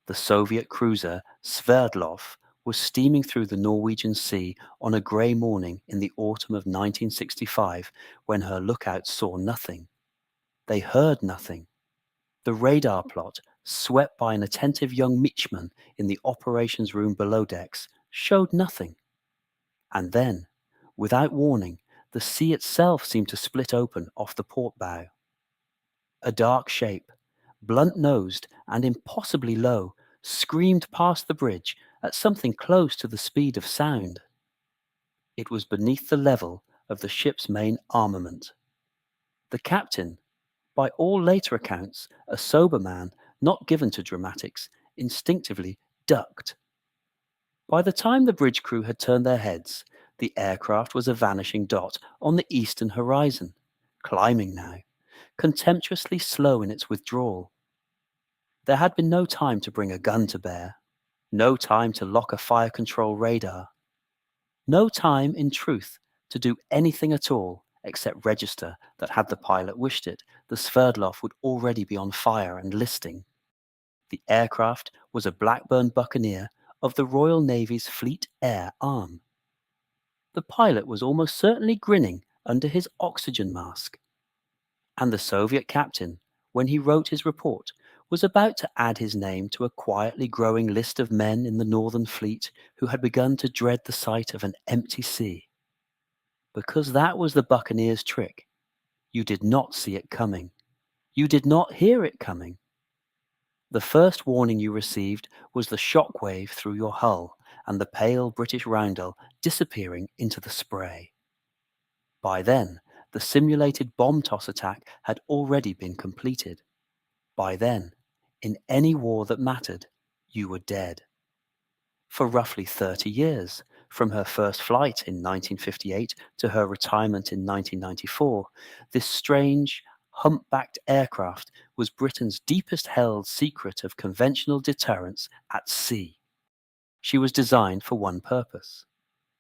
The Soviet cruiser Sverdlov was steaming through the Norwegian Sea on a grey morning in the autumn of 1965 when her lookouts saw nothing. They heard nothing. The radar plot, swept by an attentive young midshipman in the operations room below decks, showed nothing. And then, without warning, the sea itself seemed to split open off the port bow. A dark shape, blunt-nosed and impossibly low, screamed past the bridge at something close to the speed of sound. It was beneath the level of the ship's main armament. The captain, by all later accounts a sober man not given to dramatics, instinctively ducked. By the time the bridge crew had turned their heads, the aircraft was a vanishing dot on the eastern horizon, climbing now, contemptuously slow in its withdrawal. There had been no time to bring a gun to bear, no time to lock a fire control radar, no time, in truth, to do anything at all except register that had the pilot wished it, the Sverdlov would already be on fire and listing. The aircraft was a Blackburn Buccaneer of the Royal Navy's Fleet Air Arm. The pilot was almost certainly grinning under his oxygen mask. And the Soviet captain, when he wrote his report, was about to add his name to a quietly growing list of men in the Northern Fleet who had begun to dread the sight of an empty sea. Because that was the Buccaneer's trick. You did not see it coming. You did not hear it coming. The first warning you received was the shock wave through your hull and the pale British roundel disappearing into the spray. By then, the simulated bomb toss attack had already been completed. By then, in any war that mattered, you were dead. For roughly 30 years, from her first flight in 1958 to her retirement in 1994, this strange, humpbacked aircraft was Britain's deepest held secret of conventional deterrence at sea. She was designed for one purpose: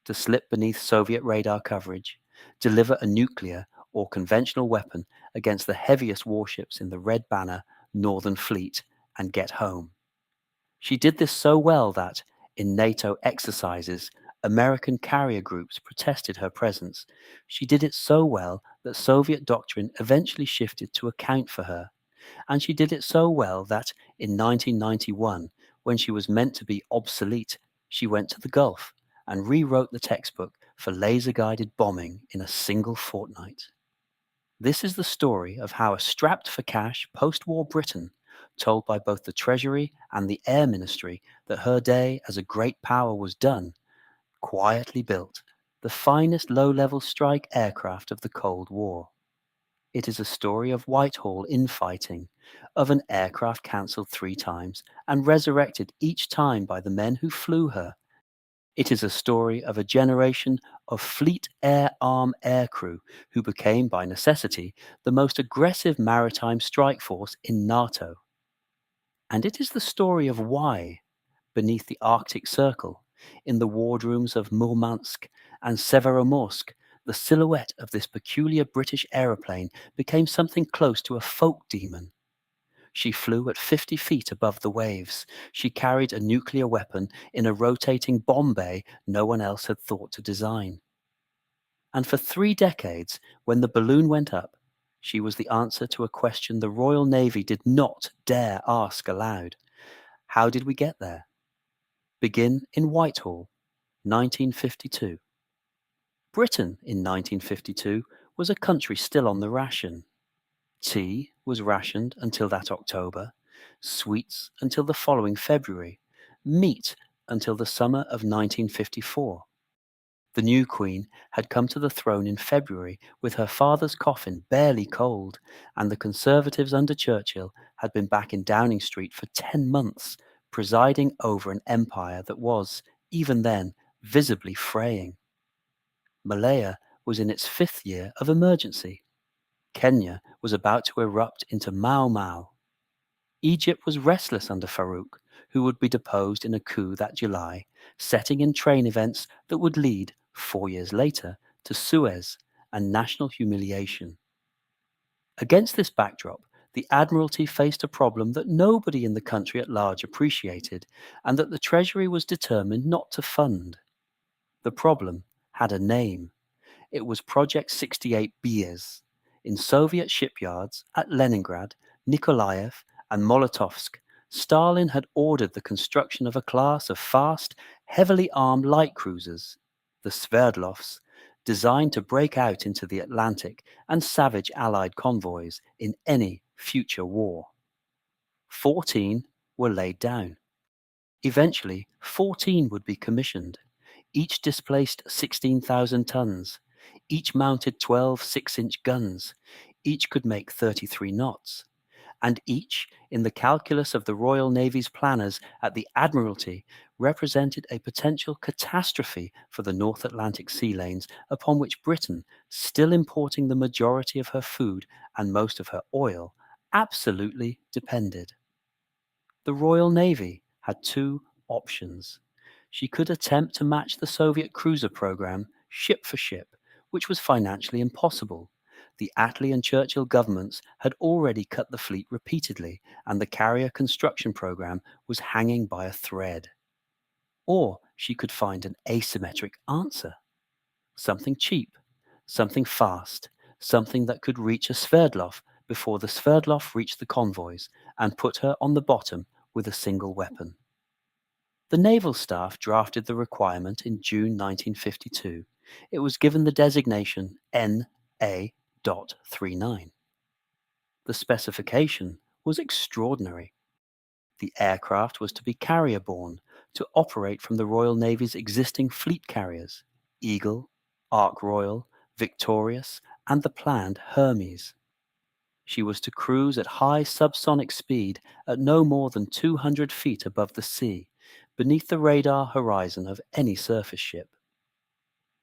to slip beneath Soviet radar coverage, deliver a nuclear or conventional weapon against the heaviest warships in the Red Banner Northern Fleet, and get home. She did this so well that, in NATO exercises, American carrier groups protested her presence. She did it so well that Soviet doctrine eventually shifted to account for her. And she did it so well that, in 1991, when she was meant to be obsolete, she went to the Gulf and rewrote the textbook for laser-guided bombing in a single fortnight. This is the story of how a strapped-for-cash post-war Britain, told by both the Treasury and the Air Ministry that her day as a great power was done, quietly built the finest low-level strike aircraft of the Cold War. It is a story of Whitehall infighting, of an aircraft cancelled 3 times and resurrected each time by the men who flew her. It is a story of a generation of Fleet Air Arm aircrew who became, by necessity, the most aggressive maritime strike force in NATO. And it is the story of why, beneath the Arctic Circle, in the wardrooms of Murmansk and Severomorsk, the silhouette of this peculiar British aeroplane became something close to a folk demon. She flew at 50 feet above the waves. She carried a nuclear weapon in a rotating bomb bay no one else had thought to design. And for 3 decades, when the balloon went up, she was the answer to a question the Royal Navy did not dare ask aloud. How did we get there? Begin in Whitehall, 1952. Britain in 1952 was a country still on the ration. Tea was rationed until that October, sweets until the following February, meat until the summer of 1954. The new Queen had come to the throne in February with her father's coffin barely cold, and the Conservatives under Churchill had been back in Downing Street for 10 months, presiding over an empire that was, even then, visibly fraying. Malaya was in its 5th year of emergency. Kenya was about to erupt into Mau Mau. Egypt was restless under Farouk, who would be deposed in a coup that July, setting in train events that would lead, 4 years later, to Suez and national humiliation. Against this backdrop, the Admiralty faced a problem that nobody in the country at large appreciated, and that the Treasury was determined not to fund. The problem had a name. It was Project 68 Beers. In Soviet shipyards at Leningrad, Nikolaev, and Molotovsk, Stalin had ordered the construction of a class of fast, heavily armed light cruisers, the Sverdlovs, designed to break out into the Atlantic and savage Allied convoys in any future war. 14 were laid down. Eventually, 14 would be commissioned. Each displaced 16,000 tons. Each mounted 12 6-inch guns. Each could make 33 knots. And each, in the calculus of the Royal Navy's planners at the Admiralty, represented a potential catastrophe for the North Atlantic sea lanes upon which Britain, still importing the majority of her food and most of her oil, absolutely depended. The Royal Navy had two options. She could attempt to match the Soviet cruiser program ship for ship, which was financially impossible. The Attlee and Churchill governments had already cut the fleet repeatedly, and the carrier construction program was hanging by a thread. Or she could find an asymmetric answer. Something cheap, something fast, something that could reach a Sverdlov before the Sverdlov reached the convoys and put her on the bottom with a single weapon. The naval staff drafted the requirement in June 1952. It was given the designation NA.39. The specification was extraordinary. The aircraft was to be carrier-borne, to operate from the Royal Navy's existing fleet carriers, Eagle, Ark Royal, Victorious, and the planned Hermes. She was to cruise at high subsonic speed at no more than 200 feet above the sea, beneath the radar horizon of any surface ship.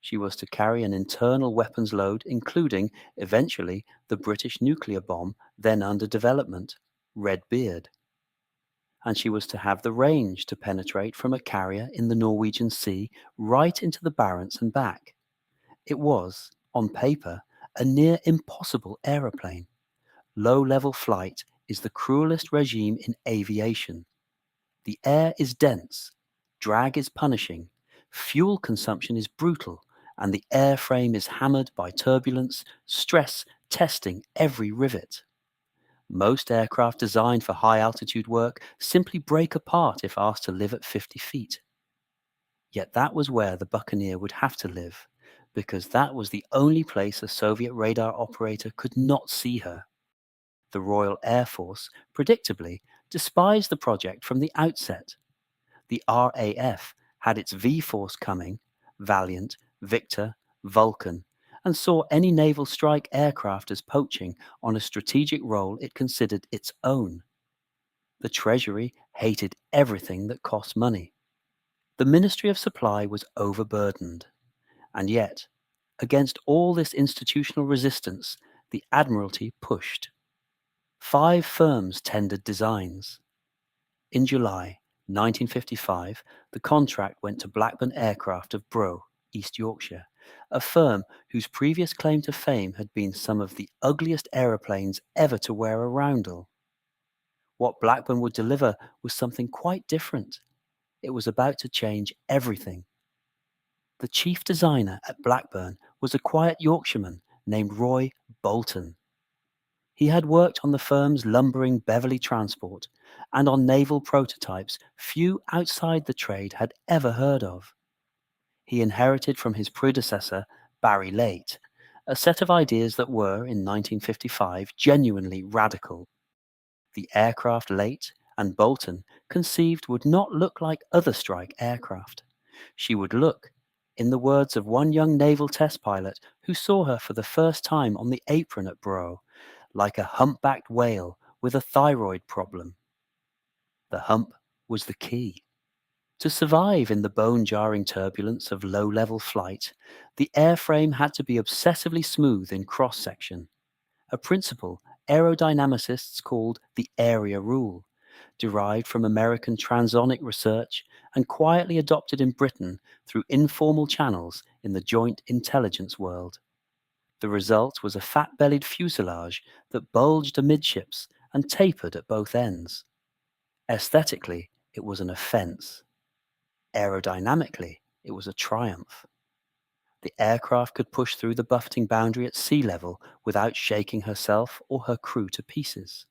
She was to carry an internal weapons load, including, eventually, the British nuclear bomb then under development, Red Beard. And she was to have the range to penetrate from a carrier in the Norwegian Sea right into the Barents and back. It was, on paper, a near impossible aeroplane. Low-level flight is the cruelest regime in aviation. The air is dense, drag is punishing, fuel consumption is brutal, and the airframe is hammered by turbulence, stress, testing every rivet. Most aircraft designed for high-altitude work simply break apart if asked to live at 50 feet. Yet that was where the Buccaneer would have to live, because that was the only place a Soviet radar operator could not see her. The Royal Air Force, predictably, despised the project from the outset. The RAF had its V-Force coming, Valiant, Victor, Vulcan, and saw any naval strike aircraft as poaching on a strategic role it considered its own. The Treasury hated everything that cost money. The Ministry of Supply was overburdened. And yet, against all this institutional resistance, the Admiralty pushed. 5 firms tendered designs. In July 1955, the contract went to Blackburn Aircraft of Brough, East Yorkshire, a firm whose previous claim to fame had been some of the ugliest aeroplanes ever to wear a roundel. What Blackburn would deliver was something quite different. It was about to change everything. The chief designer at Blackburn was a quiet Yorkshireman named Roy Boulton. He had worked on the firm's lumbering Beverley transport and on naval prototypes few outside the trade had ever heard of. He inherited from his predecessor, Barry Late, a set of ideas that were, in 1955, genuinely radical. The aircraft Late and Boulton conceived would not look like other strike aircraft. She would look, in the words of one young naval test pilot who saw her for the first time on the apron at Brough, like a humpbacked whale with a thyroid problem. The hump was the key. To survive in the bone-jarring turbulence of low-level flight, the airframe had to be obsessively smooth in cross-section, a principle aerodynamicists called the area rule, derived from American transonic research and quietly adopted in Britain through informal channels in the joint intelligence world. The result was a fat-bellied fuselage that bulged amidships and tapered at both ends. Aesthetically, it was an offence. Aerodynamically, it was a triumph. The aircraft could push through the buffeting boundary at sea level without shaking herself or her crew to pieces.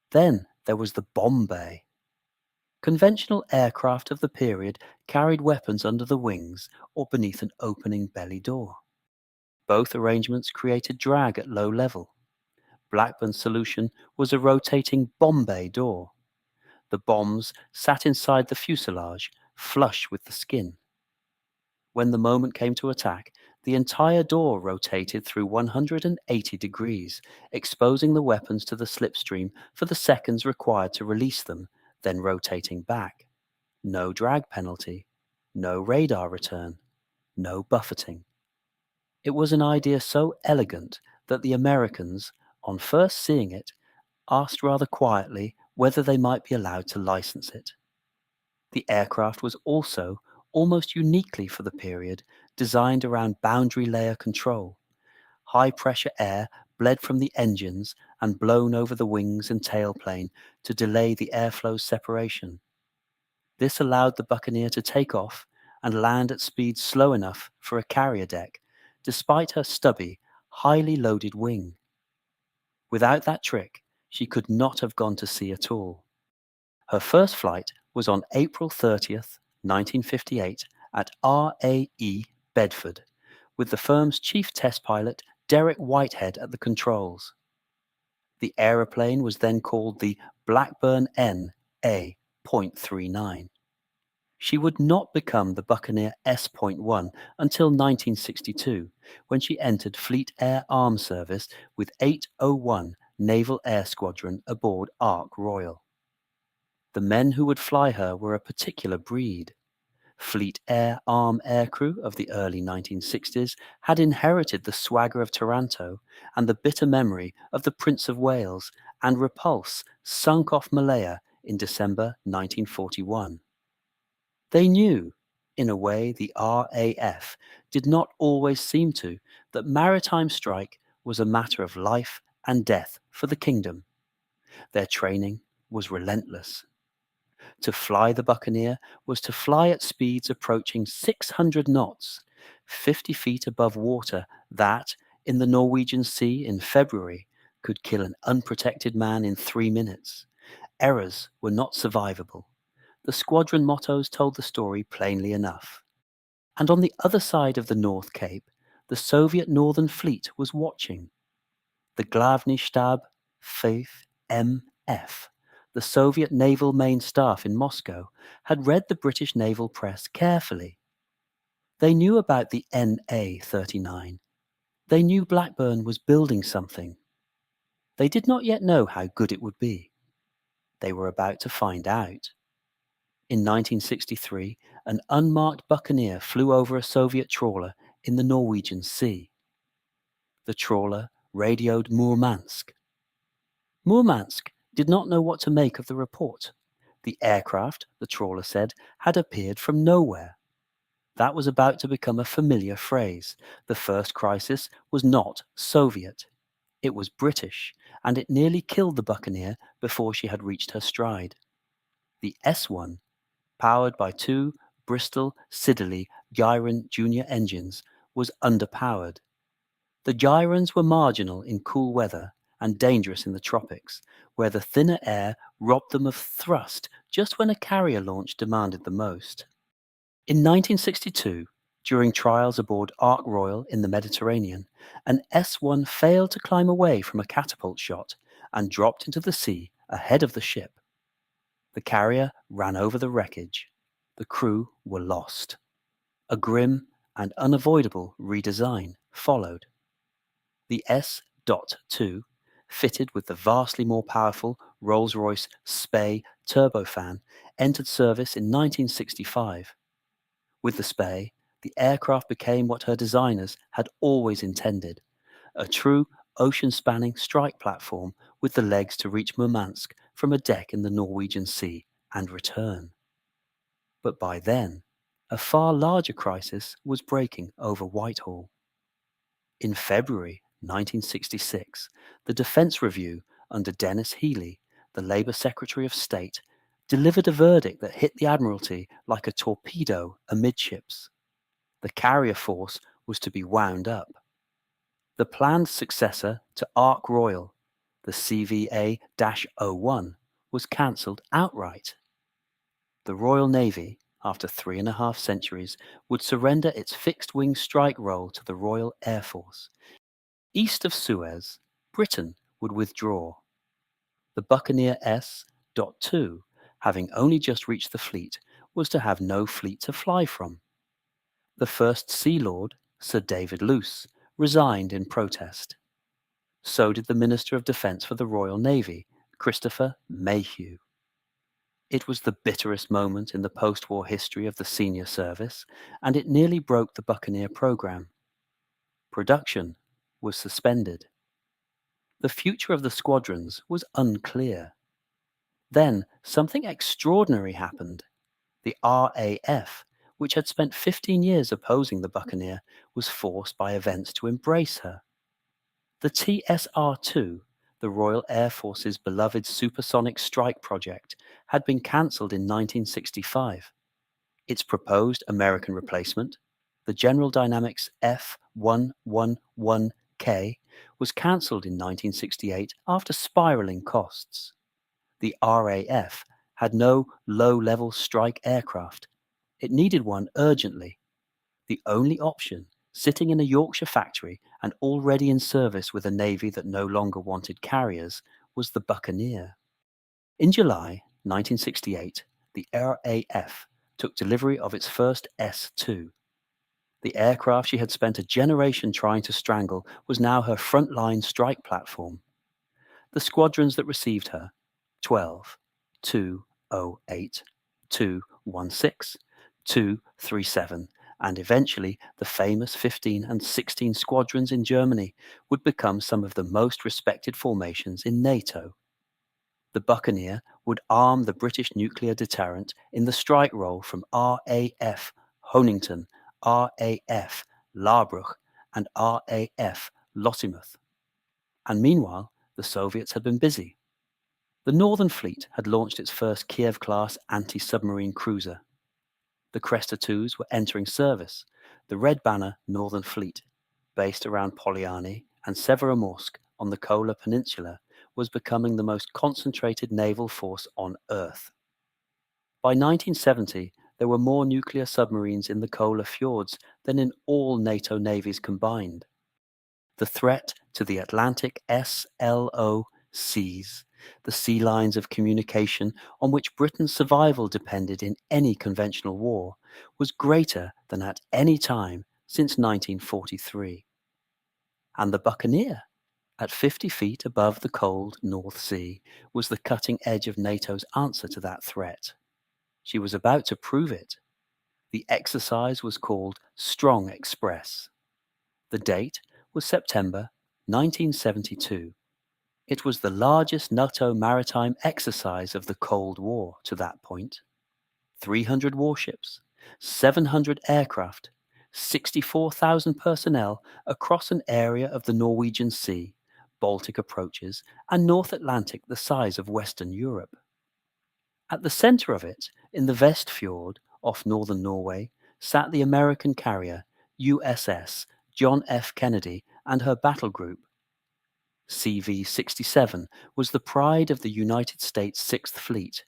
Then there was the bomb bay. Conventional aircraft of the period carried weapons under the wings or beneath an opening belly door. Both arrangements created drag at low level. Blackburn's solution was a rotating bomb bay door. The bombs sat inside the fuselage, flush with the skin. When the moment came to attack, the entire door rotated through 180 degrees, exposing the weapons to the slipstream for the seconds required to release them, then rotating back. No drag penalty, no radar return, no buffeting. It was an idea so elegant that the Americans, on first seeing it, asked rather quietly whether they might be allowed to license it. The aircraft was also, almost uniquely for the period, designed around boundary layer control. High-pressure air bled from the engines and blown over the wings and tailplane to delay the airflow's separation. This allowed the Buccaneer to take off and land at speeds slow enough for a carrier deck, despite her stubby, highly loaded wing. Without that trick, she could not have gone to sea at all. Her first flight was on April 30th, 1958 at RAE Bedford, with the firm's chief test pilot Derek Whitehead at the controls. The aeroplane was then called the Blackburn NA.39. She would not become the Buccaneer S.1 until 1962, when she entered Fleet Air Arms Service with 801 Naval Air Squadron aboard Ark Royal. The men who would fly her were a particular breed. Fleet Air Arm aircrew of the early 1960s had inherited the swagger of Taranto and the bitter memory of the Prince of Wales and Repulse sunk off Malaya in December 1941. They knew, in a way the RAF did not always seem to, that maritime strike was a matter of life and death for the kingdom. Their training was relentless. To fly the Buccaneer was to fly at speeds approaching 600 knots, 50 feet above water that, in the Norwegian Sea in February, could kill an unprotected man in 3 minutes. Errors were not survivable. The squadron mottos told the story plainly enough. And on the other side of the North Cape, the Soviet Northern Fleet was watching. The Glavny Stab, Faith, MF, the Soviet Naval Main Staff in Moscow, had read the British naval press carefully. They knew about the NA-39. They knew Blackburn was building something. They did not yet know how good it would be. They were about to find out. In 1963, an unmarked Buccaneer flew over a Soviet trawler in the Norwegian Sea. The trawler radioed Murmansk. Murmansk did not know what to make of the report. The aircraft, the trawler said, had appeared from nowhere. That was about to become a familiar phrase. The first crisis was not Soviet. It was British, and it nearly killed the Buccaneer before she had reached her stride. The S-1, powered by 2 Bristol Siddeley Gyron Junior engines, was underpowered. The Gyrons were marginal in cool weather and dangerous in the tropics, where the thinner air robbed them of thrust just when a carrier launch demanded the most. In 1962, during trials aboard Ark Royal in the Mediterranean, an S-1 failed to climb away from a catapult shot and dropped into the sea ahead of the ship. The carrier ran over the wreckage. The crew were lost. A grim and unavoidable redesign followed. The S.2, fitted with the vastly more powerful Rolls-Royce Spey turbofan, entered service in 1965. With the Spey, the aircraft became what her designers had always intended, a true ocean-spanning strike platform with the legs to reach Murmansk from a deck in the Norwegian Sea and return. But by then, a far larger crisis was breaking over Whitehall. In February 1966, the Defence Review, under Dennis Healey, the Labour Secretary of State, delivered a verdict that hit the Admiralty like a torpedo amidships. The carrier force was to be wound up. The planned successor to Ark Royal, the CVA-01, was cancelled outright. The Royal Navy, after 3.5 centuries, would surrender its fixed-wing strike role to the Royal Air Force. East of Suez, Britain would withdraw. The Buccaneer S.2, having only just reached the fleet, was to have no fleet to fly from. The first Sea Lord, Sir David Luce, resigned in protest. So did the Minister of Defence for the Royal Navy, Christopher Mayhew. It was the bitterest moment in the post-war history of the senior service, and it nearly broke the Buccaneer programme. Production was suspended. The future of the squadrons was unclear. Then something extraordinary happened. The RAF, which had spent 15 years opposing the Buccaneer, was forced by events to embrace her. The TSR-2, the Royal Air Force's beloved supersonic strike project, had been cancelled in 1965. Its proposed American replacement, the General Dynamics F-111K, was cancelled in 1968 after spiralling costs. The RAF had no low-level strike aircraft. It needed one urgently. The only option, sitting in a Yorkshire factory and already in service with a navy that no longer wanted carriers, was the Buccaneer. In July 1968, the RAF took delivery of its first S-2. The aircraft she had spent a generation trying to strangle was now her frontline strike platform. The squadrons that received her, 12, 208, 216, 237, and eventually the famous 15 and 16 squadrons in Germany, would become some of the most respected formations in NATO. The Buccaneer would arm the British nuclear deterrent in the strike role from RAF Honington, RAF Larbruch, and RAF Lossiemouth. And meanwhile, the Soviets had been busy. The Northern Fleet had launched its first Kiev-class anti-submarine cruiser. The Cresta IIs were entering service. The Red Banner Northern Fleet, based around Polyarny and Severomorsk on the Kola Peninsula, was becoming the most concentrated naval force on Earth. By 1970, there were more nuclear submarines in the Kola fjords than in all NATO navies combined. The threat to the Atlantic SLO seas, the sea lines of communication on which Britain's survival depended in any conventional war, was greater than at any time since 1943. And the Buccaneer, at 50 feet above the cold North Sea, was the cutting edge of NATO's answer to that threat. She was about to prove it. The exercise was called Strong Express. The date was September 1972. It was the largest NATO maritime exercise of the Cold War to that point. 300 warships, 700 aircraft, 64,000 personnel across an area of the Norwegian Sea, Baltic approaches, and North Atlantic the size of Western Europe. At the center of it, in the Vestfjord off northern Norway, sat the American carrier USS John F. Kennedy and her battle group. CV-67 was the pride of the United States Sixth Fleet.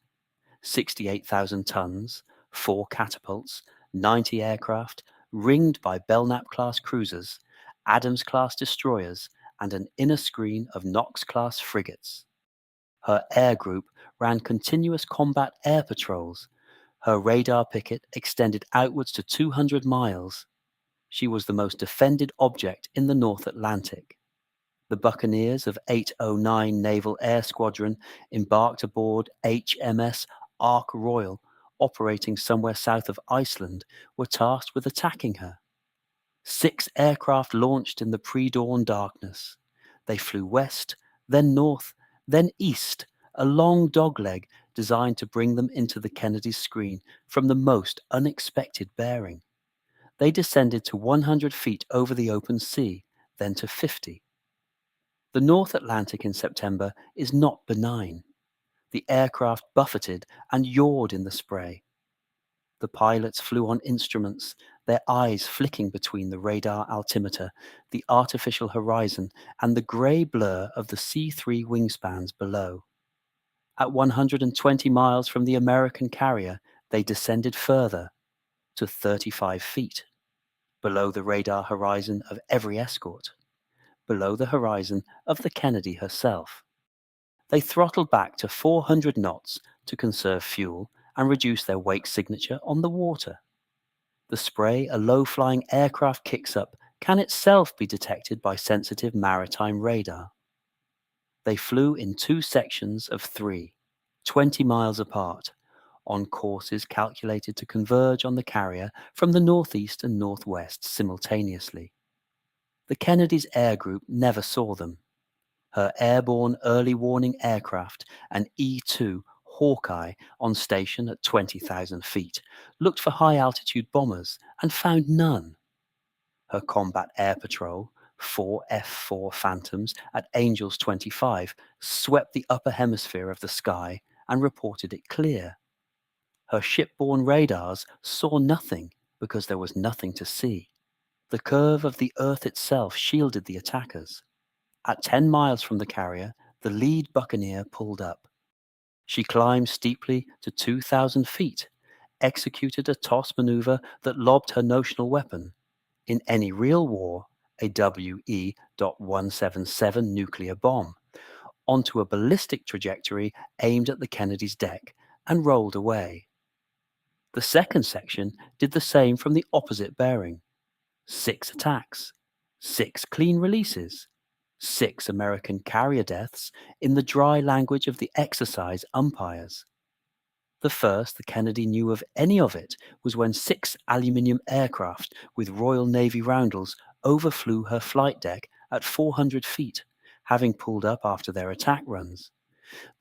68,000 tons, 4 catapults, 90 aircraft, ringed by Belknap-class cruisers, Adams-class destroyers, and an inner screen of Knox-class frigates. Her air group ran continuous combat air patrols. Her radar picket extended outwards to 200 miles. She was the most defended object in the North Atlantic. The Buccaneers of 809 Naval Air Squadron, embarked aboard HMS Ark Royal, operating somewhere south of Iceland, were tasked with attacking her. 6 aircraft launched in the pre-dawn darkness. They flew west, then north, then east, a long dogleg designed to bring them into the Kennedy's screen from the most unexpected bearing. They descended to 100 feet over the open sea, then to 50. The North Atlantic in September is not benign. The aircraft buffeted and yawed in the spray. The pilots flew on instruments, their eyes flicking between the radar altimeter, the artificial horizon, and the grey blur of the C-3 wingspans below. At 120 miles from the American carrier, they descended further, to 35 feet, below the radar horizon of every escort, below the horizon of the Kennedy herself. They throttled back to 400 knots to conserve fuel and reduce their wake signature on the water. The spray a low-flying aircraft kicks up can itself be detected by sensitive maritime radar. They flew in two sections of 3, 20 miles apart, on courses calculated to converge on the carrier from the northeast and northwest simultaneously. The Kennedy's air group never saw them. Her airborne early warning aircraft, an E-2 Hawkeye on station at 20,000 feet, looked for high-altitude bombers and found none. Her combat air patrol, 4 F-4 Phantoms at Angels 25, swept the upper hemisphere of the sky and reported it clear. Her shipborne radars saw nothing because there was nothing to see. The curve of the Earth itself shielded the attackers. At 10 miles from the carrier, the lead Buccaneer pulled up. She climbed steeply to 2,000 feet, executed a toss maneuver that lobbed her notional weapon, in any real war, a WE.177 nuclear bomb, onto a ballistic trajectory aimed at the Kennedy's deck and rolled away. The second section did the same from the opposite bearing. 6 attacks, 6 clean releases, 6 American carrier deaths in the dry language of the exercise umpires. The first the Kennedy knew of any of it was when 6 aluminium aircraft with Royal Navy roundels overflew her flight deck at 400 feet, having pulled up after their attack runs.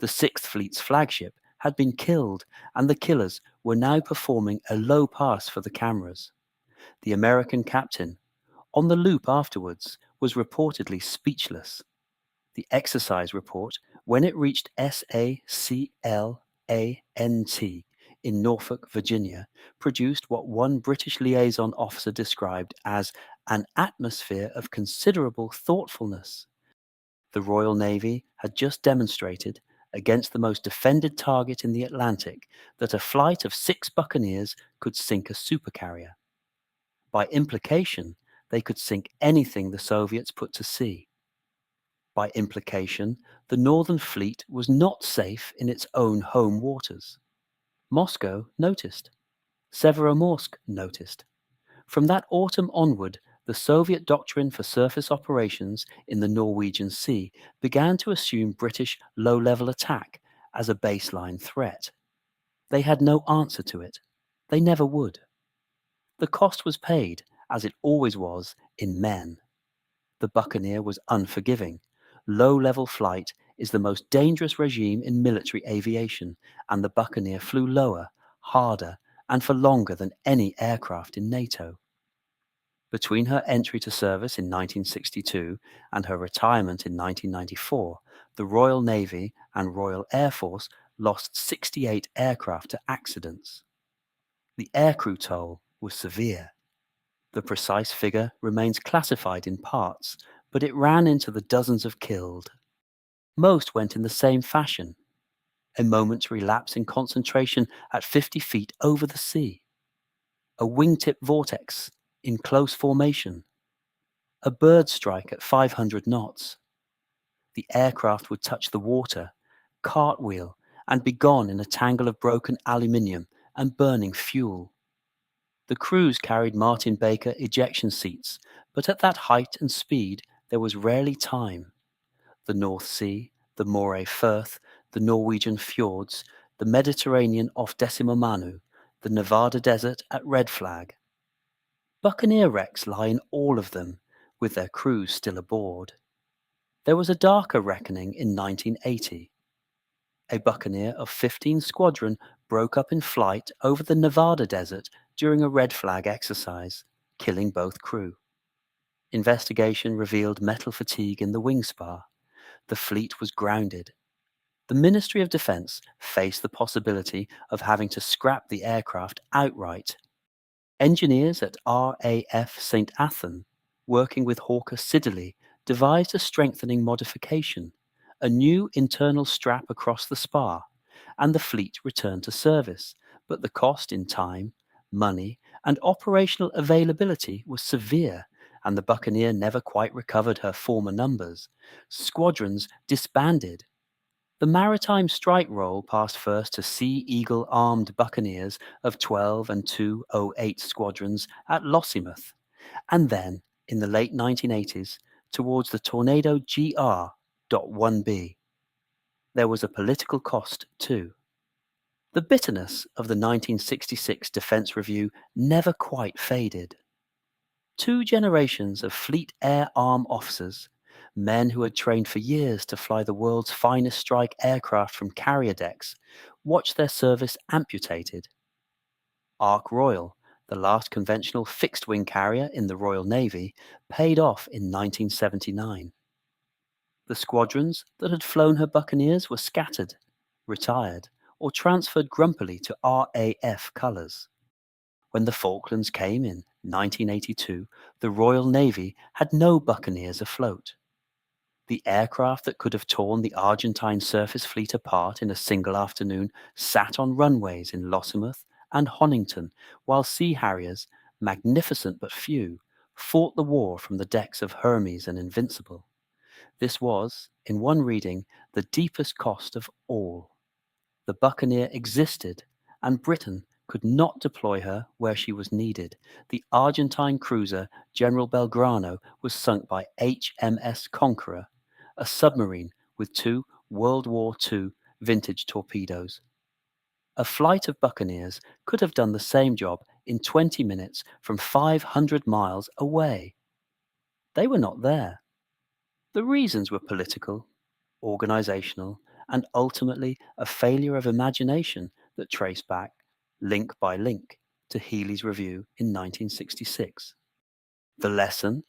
The 6th Fleet's flagship had been killed, and the killers were now performing a low pass for the cameras. The American captain, on the loop afterwards, was reportedly speechless. The exercise report, when it reached SACLANT in Norfolk, Virginia, produced what one British liaison officer described as an atmosphere of considerable thoughtfulness. The Royal Navy had just demonstrated, against the most defended target in the Atlantic, that a flight of 6 Buccaneers could sink a supercarrier. By implication, they could sink anything the Soviets put to sea. By implication, the Northern Fleet was not safe in its own home waters. Moscow noticed. Severomorsk noticed. From that autumn onward, the Soviet doctrine for surface operations in the Norwegian Sea began to assume British low-level attack as a baseline threat. They had no answer to it. They never would. The cost was paid, as it always was, in men. The Buccaneer was unforgiving. Low-level flight is the most dangerous regime in military aviation, and the Buccaneer flew lower, harder, and for longer than any aircraft in NATO. Between her entry to service in 1962 and her retirement in 1994, the Royal Navy and Royal Air Force lost 68 aircraft to accidents. The aircrew toll was severe. The precise figure remains classified in parts, but it ran into the dozens of killed. Most went in the same fashion. A momentary lapse in concentration at 50 feet over the sea. A wingtip vortex in close formation. A bird strike at 500 knots. The aircraft would touch the water, cartwheel, and be gone in a tangle of broken aluminium and burning fuel. The crews carried Martin Baker ejection seats, but at that height and speed there was rarely time. The North Sea, the Moray Firth, the Norwegian fjords, the Mediterranean off Decima Manu, the Nevada desert at Red Flag. Buccaneer wrecks lie in all of them, with their crews still aboard. There was a darker reckoning in 1980. A Buccaneer of 15 Squadron broke up in flight over the Nevada desert during a Red Flag exercise, killing both crew. Investigation revealed metal fatigue in the wing spar. the fleet was grounded. The Ministry of Defence faced the possibility of having to scrap the aircraft outright. Engineers at RAF St Athan, working with Hawker Siddeley, devised a strengthening modification, a new internal strap across the spar, and the fleet returned to service, but the cost in time, money, and operational availability was severe, and the Buccaneer never quite recovered her former numbers. Squadrons disbanded. The maritime strike roll passed first to Sea Eagle armed buccaneers of 12 and 208 squadrons at Lossiemouth, and then, in the late 1980s, towards the Tornado GR.1B. There was a political cost, too. The bitterness of the 1966 Defence Review never quite faded. 2 generations of Fleet Air Arm officers, men who had trained for years to fly the world's finest strike aircraft from carrier decks, watched their service amputated. Ark Royal, the last conventional fixed-wing carrier in the Royal Navy, paid off in 1979. The squadrons that had flown her Buccaneers were scattered, retired, or transferred grumpily to RAF colours. When the Falklands came in 1982, the Royal Navy had no Buccaneers afloat. The aircraft that could have torn the Argentine surface fleet apart in a single afternoon sat on runways in Lossiemouth and Honington, while Sea Harriers, magnificent but few, fought the war from the decks of Hermes and Invincible. This was, in one reading, the deepest cost of all. The Buccaneer existed, and Britain could not deploy her where she was needed. The Argentine cruiser General Belgrano was sunk by HMS Conqueror, a submarine with 2 World War II vintage torpedoes. A flight of Buccaneers could have done the same job in 20 minutes from 500 miles away. They were not there. The reasons were political, organisational, and ultimately a failure of imagination that traced back, link by link, to Healey's review in 1966. The lesson,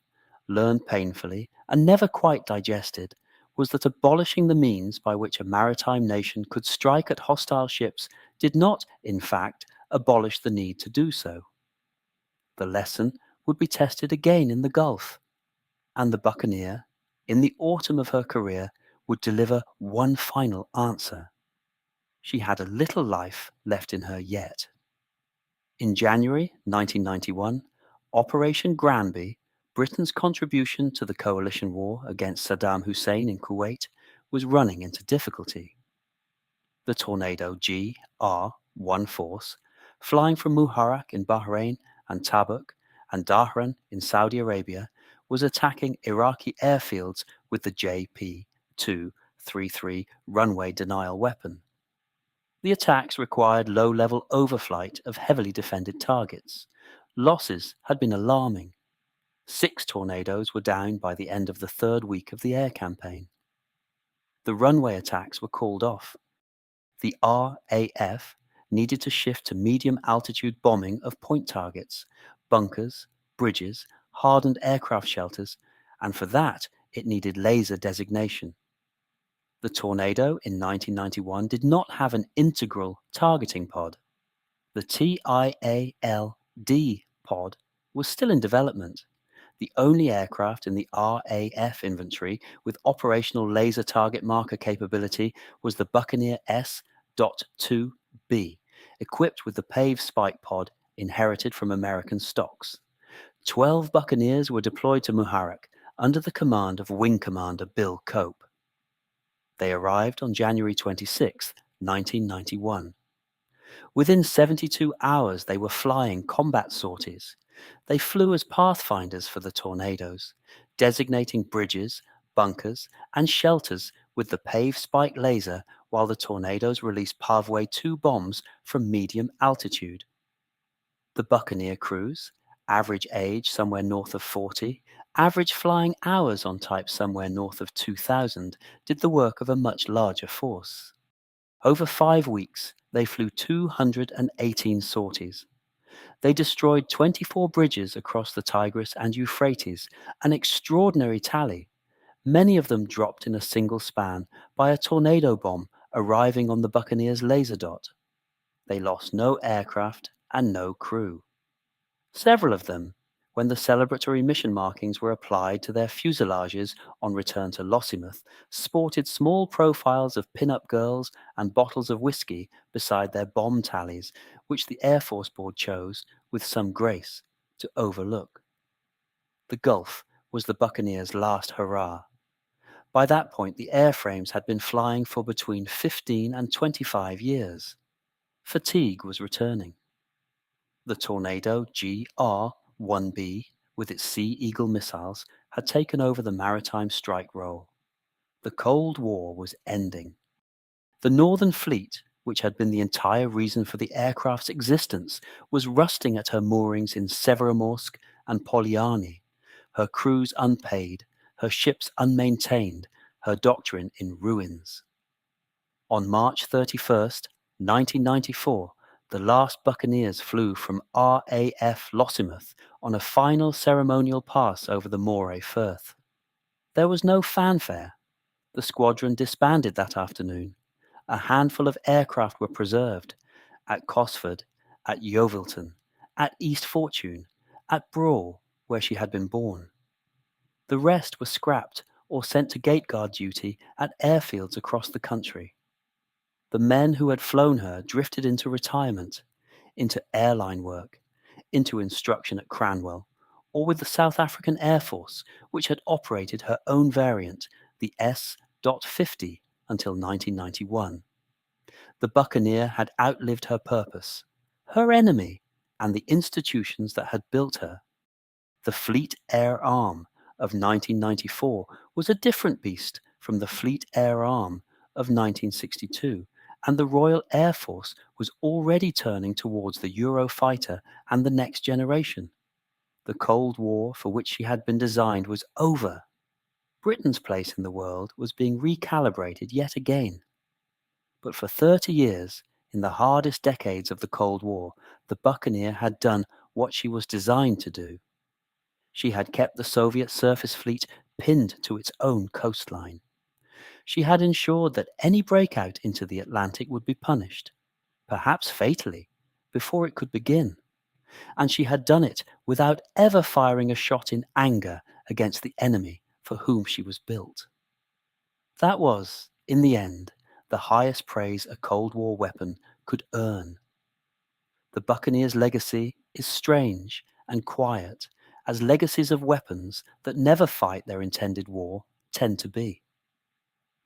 learned painfully and never quite digested, was that abolishing the means by which a maritime nation could strike at hostile ships did not, in fact, abolish the need to do so. The lesson would be tested again in the Gulf, and the Buccaneer, in the autumn of her career, would deliver one final answer. She had a little life left in her yet. In January 1991, Operation Granby, Britain's contribution to the coalition war against Saddam Hussein in Kuwait, was running into difficulty. The Tornado GR-1 force, flying from Muharraq in Bahrain and Tabuk and Dhahran in Saudi Arabia, was attacking Iraqi airfields with the JP-233 runway denial weapon. The attacks required low-level overflight of heavily defended targets. Losses had been alarming. 6 tornadoes were down by the end of the 3rd week of the air campaign. The runway attacks were called off. The RAF needed to shift to medium-altitude bombing of point targets, bunkers, bridges, hardened aircraft shelters, and for that it needed laser designation. The Tornado in 1991 did not have an integral targeting pod. The TIALD pod was still in development. The only aircraft in the RAF inventory with operational laser target marker capability was the Buccaneer S.2B, equipped with the PAVE spike pod inherited from American stocks. 12 Buccaneers were deployed to Muharraq under the command of Wing Commander Bill Cope. They arrived on January 26, 1991. Within 72 hours, they were flying combat sorties. They flew as pathfinders for the Tornadoes, designating bridges, bunkers, and shelters with the PAVE spike laser while the Tornadoes released Paveway 2 bombs from medium altitude. The Buccaneer crews, average age somewhere north of 40, average flying hours on type somewhere north of 2,000, did the work of a much larger force. Over 5 weeks, they flew 218 sorties. They destroyed 24 bridges across the Tigris and Euphrates, an extraordinary tally. many of them dropped in a single span by a tornado bomb arriving on the Buccaneer's laser dot. They lost no aircraft and no crew. Several of them, when the celebratory mission markings were applied to their fuselages on return to Lossiemouth, sported small profiles of pin-up girls and bottles of whiskey beside their bomb tallies, which the Air Force Board chose, with some grace, to overlook. The Gulf was the Buccaneer's last hurrah. By that point, the airframes had been flying for between 15 and 25 years. Fatigue was returning. The Tornado GR-1B, with its Sea Eagle missiles, had taken over the maritime strike role. The Cold War was ending. The Northern Fleet, which had been the entire reason for the aircraft's existence, was rusting at her moorings in Severomorsk and Polyarny, her crews unpaid, her ships unmaintained, her doctrine in ruins. On March 31st, 1994, the last Buccaneers flew from RAF Lossiemouth on a final ceremonial pass over the Moray Firth. There was no fanfare. The squadron disbanded that afternoon. A handful of aircraft were preserved at Cosford, at Yeovilton, at East Fortune, at Brough, where she had been born. The rest were scrapped or sent to gateguard duty at airfields across the country. The men who had flown her drifted into retirement, into airline work, into instruction at Cranwell, or with the South African Air Force, which had operated her own variant, the S.50, until 1991. The Buccaneer had outlived her purpose, her enemy, and the institutions that had built her. The Fleet Air Arm of 1994 was a different beast from the Fleet Air Arm of 1962, and the Royal Air Force was already turning towards the Eurofighter and the next generation. The Cold War for which she had been designed was over. Britain's place in the world was being recalibrated yet again. But for 30 years, in the hardest decades of the Cold War, the Buccaneer had done what she was designed to do. She had kept the Soviet surface fleet pinned to its own coastline. She had ensured that any breakout into the Atlantic would be punished, perhaps fatally, before it could begin. And she had done it without ever firing a shot in anger against the enemy for whom she was built. That was, in the end, the highest praise a Cold War weapon could earn. The Buccaneer's legacy is strange and quiet, as legacies of weapons that never fight their intended war tend to be.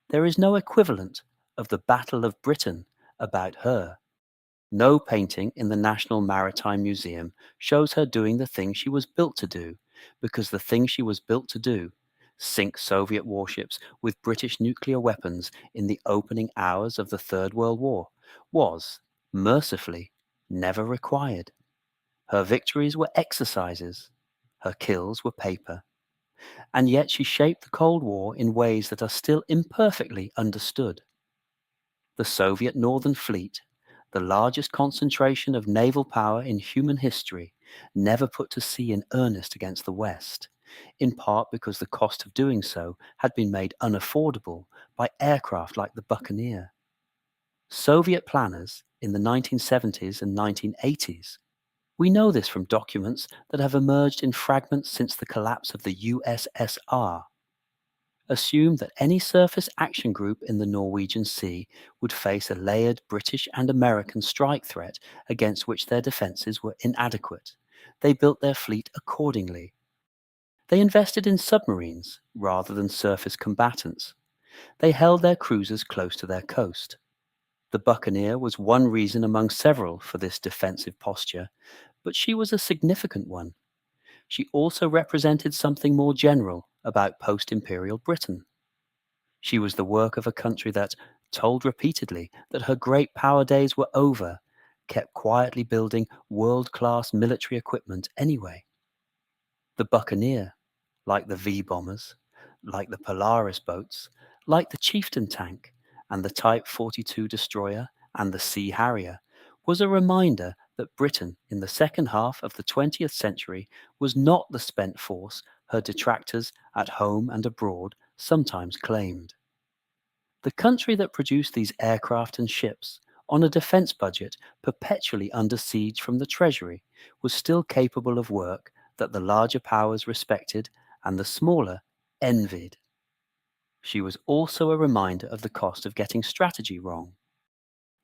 There is no equivalent of the Battle of Britain about her. No painting in the National Maritime Museum shows her doing the thing she was built to do, because the thing she was built to do, sink Soviet warships with British nuclear weapons in the opening hours of the Third World War, was, mercifully, never required. Her victories were exercises. Her kills were paper. And yet she shaped the Cold War in ways that are still imperfectly understood. The Soviet Northern Fleet, the largest concentration of naval power in human history, never put to sea in earnest against the West, in part because the cost of doing so had been made unaffordable by aircraft like the Buccaneer. Soviet planners in the 1970s and 1980s, we know this from documents that have emerged in fragments since the collapse of the USSR, assumed that any surface action group in the Norwegian Sea would face a layered British and American strike threat against which their defences were inadequate. They built their fleet accordingly. They invested in submarines rather than surface combatants. They held their cruisers close to their coast. The Buccaneer was one reason among several for this defensive posture, but she was a significant one. She also represented something more general about post-imperial Britain. She was the work of a country that, told repeatedly that her great power days were over, kept quietly building world-class military equipment anyway. The Buccaneer, like the V-bombers, like the Polaris boats, like the Chieftain tank, and the Type 42 destroyer and the Sea Harrier, was a reminder that Britain in the second half of the 20th century was not the spent force her detractors at home and abroad sometimes claimed. The country that produced these aircraft and ships, on a defence budget perpetually under siege from the Treasury, was still capable of work that the larger powers respected and the smaller envied. She was also a reminder of the cost of getting strategy wrong.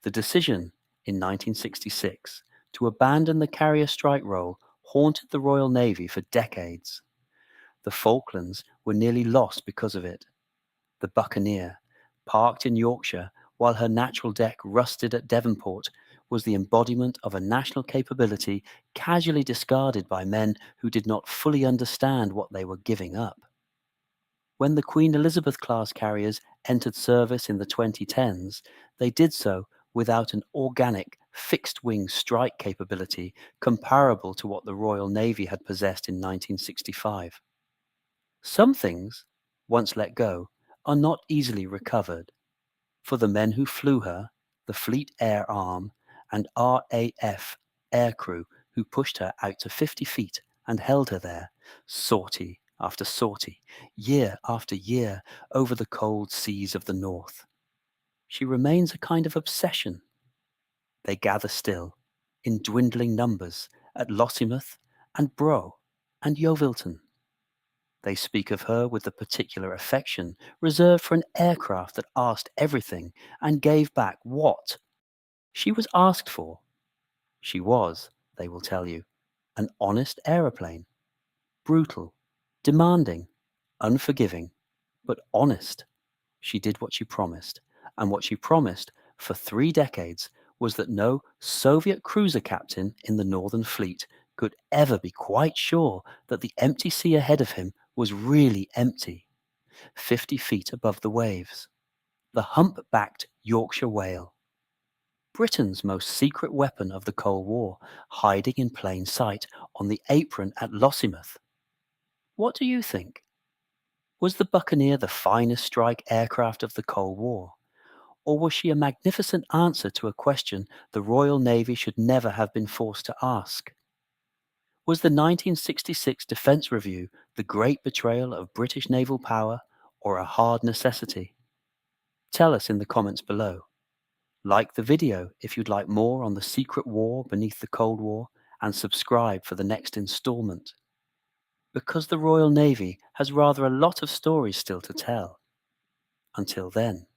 The decision in 1966 to abandon the carrier strike role haunted the Royal Navy for decades. The Falklands were nearly lost because of it. The Buccaneer, parked in Yorkshire while her natural deck rusted at Devonport, was the embodiment of a national capability casually discarded by men who did not fully understand what they were giving up. When the Queen Elizabeth-class carriers entered service in the 2010s, they did so without an organic, fixed-wing strike capability comparable to what the Royal Navy had possessed in 1965. Some things, once let go, are not easily recovered. For the men who flew her, the Fleet Air Arm, and RAF aircrew who pushed her out to 50 feet and held her there, sortie after sortie, year after year, over the cold seas of the north. She remains a kind of obsession. They gather still, in dwindling numbers, at Lossiemouth and Brough and Yeovilton. They speak of her with the particular affection reserved for an aircraft that asked everything and gave back what she was asked for. She was, they will tell you, an honest aeroplane. Brutal, demanding, unforgiving, but honest. She did what she promised, and what she promised for 3 decades was that no Soviet cruiser captain in the Northern Fleet could ever be quite sure that the empty sea ahead of him was really empty, 50 feet above the waves. The hump-backed Yorkshire whale. Britain's most secret weapon of the Cold War, hiding in plain sight on the apron at Lossiemouth. What do you think? Was the Buccaneer the finest strike aircraft of the Cold War? Or was she a magnificent answer to a question the Royal Navy should never have been forced to ask? Was the 1966 Defence Review the great betrayal of British naval power or a hard necessity? Tell us in the comments below. Like the video if you'd like more on the secret war beneath the Cold War, and subscribe for the next installment. Because the Royal Navy has rather a lot of stories still to tell. Until then.